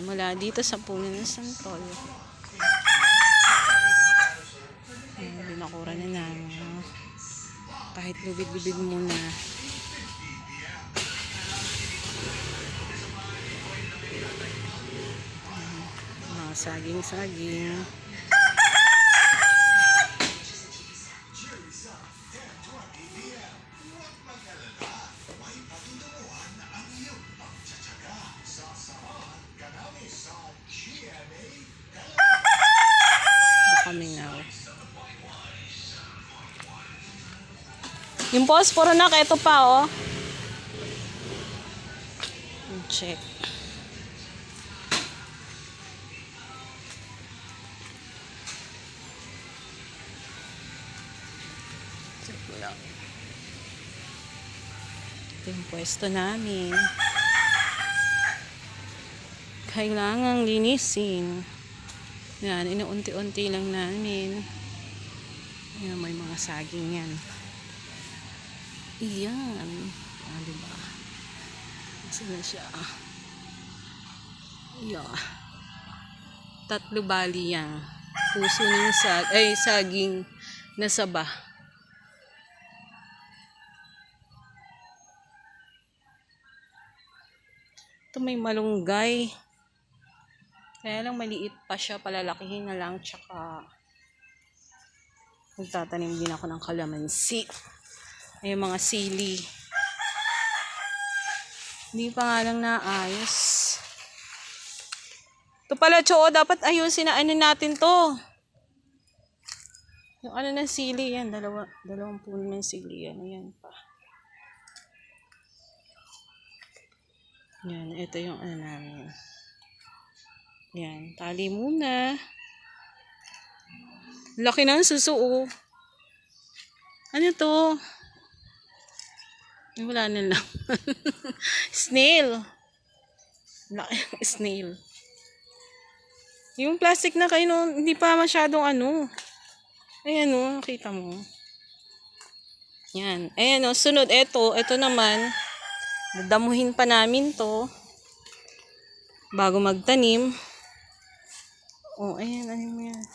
mula dito sa puno ng santol. Binakuran na namin. Kahit lubid-lubid muna. Mga saging-saging. Kami now. Yung posporo na, ito pa oh. Check. Check mo lang. Ito yung pwesto namin. Kailangang linisin. Yan, inuunti-unti lang namin. Yan, may mga saging yan. Iyan. Ah, diba? Kasi na siya. Iyan. 3 bali yan. Puso ng saging na saba. Ito may malunggay. Kaya lang maliit pa siya, palalakihin na lang, tsaka magtatanim din ako ng kalamansi. Ay, mga sili. Hindi pa nga lang naayos. Ito pala, Cho, dapat ayusin na ano natin to. Yung ano ng sili, yan, dalawang puno ng sili, yan, ayan pa. Yan, ito yung ano namin. Yan, tali muna. Laki ng suso. Ano to? Wala na lang. Snail. Laki ng snail. Yung plastic na kayo, no, hindi pa masyadong ano. Ayan o, nakita mo. Yan. Ayan o, sunod. Ito naman. Dadamuhin pa namin to. Bago magtanim. Oh, ayan, ano mo yan.